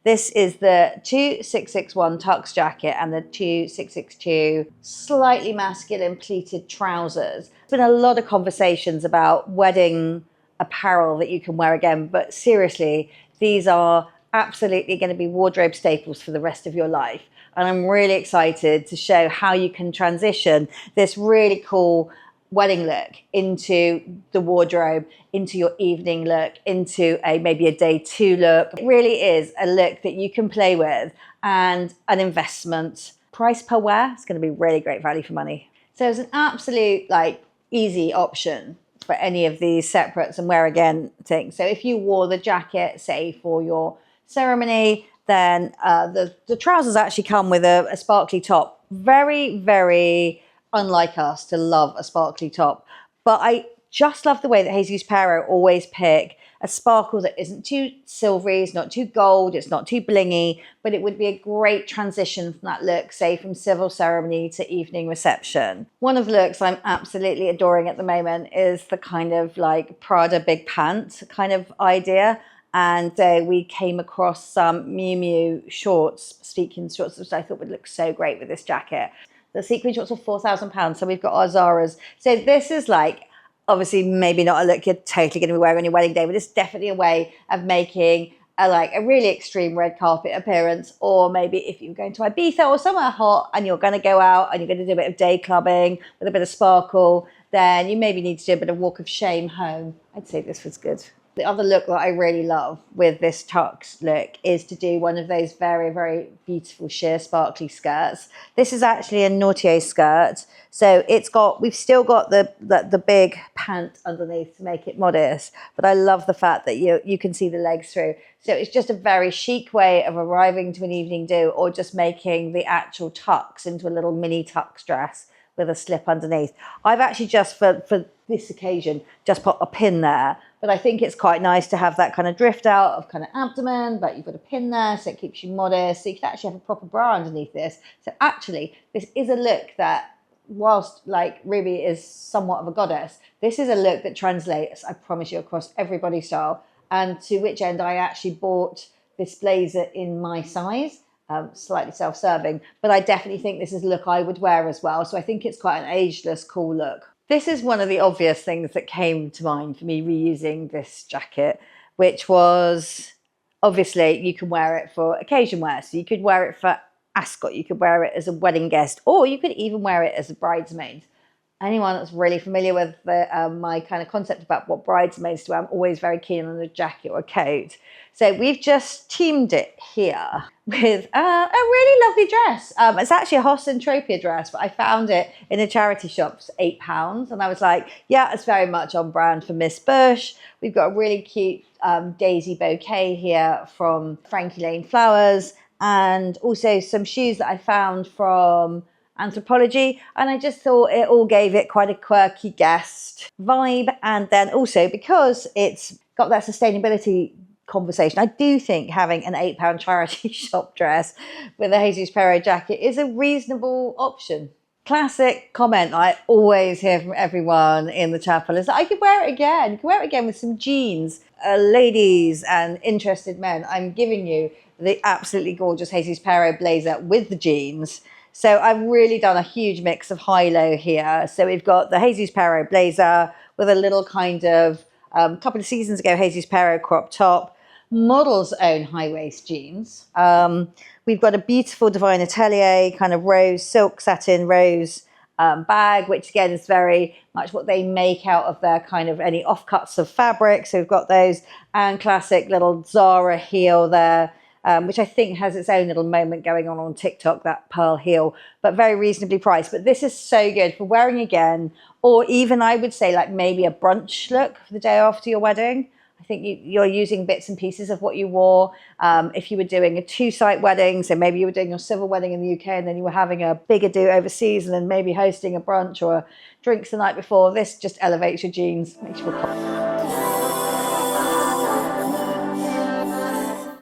This is the 2661 tux jacket and the 2662 slightly masculine pleated trousers. There's been a lot of conversations about wedding apparel that you can wear again, but seriously, these are absolutely going to be wardrobe staples for the rest of your life. And I'm really excited to show how you can transition this really cool wedding look into the wardrobe, into your evening look, into maybe a day two look. It really is a look that you can play with and an investment. Price per wear, it's going to be really great value for money. So it's an absolute easy option for any of these separates and wear again things. So if you wore the jacket, say for your ceremony, then the trousers actually come with a sparkly top. Very, very unlike us to love a sparkly top, but I just love the way that Jesus Peiro always pick a sparkle that isn't too silvery, it's not too gold, it's not too blingy, but it would be a great transition from that look, say from civil ceremony to evening reception. One of the looks I'm absolutely adoring at the moment is the kind of Prada big pant kind of idea. And we came across some Miu Miu shorts, speaking shorts, which I thought would look so great with this jacket. The sequin shorts are £4,000, so we've got our Zara's. So this is obviously maybe not a look you're totally going to be wearing on your wedding day, but it's definitely a way of making a really extreme red carpet appearance. Or maybe if you're going to Ibiza or somewhere hot and you're going to go out and you're going to do a bit of day clubbing with a bit of sparkle, then you maybe need to do a bit of walk of shame home. I'd say this was good. The other look that I really love with this tux look is to do one of those very, very beautiful sheer sparkly skirts. This is actually a Nautier skirt. So we've still got the big pant underneath to make it modest, but I love the fact that you can see the legs through. So it's just a very chic way of arriving to an evening do, or just making the actual tux into a little mini tux dress with a slip underneath. I've actually just for this occasion just put a pin there, but I think it's quite nice to have that kind of drift out of kind of abdomen, but you've got a pin there so it keeps you modest, so you can actually have a proper bra underneath this. So actually this is a look that, whilst Ruby is somewhat of a goddess, this is a look that translates, I promise you, across every body style, and to which end I actually bought this blazer in my size. Slightly self-serving, but I definitely think this is a look I would wear as well. So I think it's quite an ageless, cool look. This is one of the obvious things that came to mind for me reusing this jacket, which was obviously you can wear it for occasion wear. So you could wear it for ascot, you could wear it as a wedding guest, or you could even wear it as a bridesmaid. Anyone that's really familiar with my kind of concept about what bridesmaids do, I'm always very keen on a jacket or a coat. So we've just teamed it here with a really lovely dress. It's actually a Hoss and Tropia dress, but I found it in a charity shop for £8. And I was like, yeah, it's very much on brand for Miss Bush. We've got a really cute daisy bouquet here from Frankie Lane Flowers, and also some shoes that I found from Anthropology, and I just thought it all gave it quite a quirky guest vibe. And then also because it's got that sustainability conversation, I do think having an £8 charity shop dress with a Jesus Peiro jacket is a reasonable option. Classic comment I always hear from everyone in the chapel is that I could wear it again. You could wear it again with some jeans. Ladies and interested men, I'm giving you the absolutely gorgeous Jesus Peiro blazer with the jeans. So I've really done a huge mix of high-low here. So we've got the Jesus Peiro blazer with a little kind of, couple of seasons ago, Jesus Peiro crop top, model's own high-waist jeans. We've got a beautiful Divine Atelier kind of rose, silk satin rose bag, which again is very much what they make out of their kind of any offcuts of fabric. So we've got those, and classic little Zara heel there, which I think has its own little moment going on TikTok, that pearl heel, but very reasonably priced. But this is so good for wearing again, or even I would say maybe a brunch look for the day after your wedding. I think you're using bits and pieces of what you wore. If you were doing a two-site wedding, so maybe you were doing your civil wedding in the UK and then you were having a bigger do overseas and then maybe hosting a brunch or drinks the night before, this just elevates your jeans, makes you feel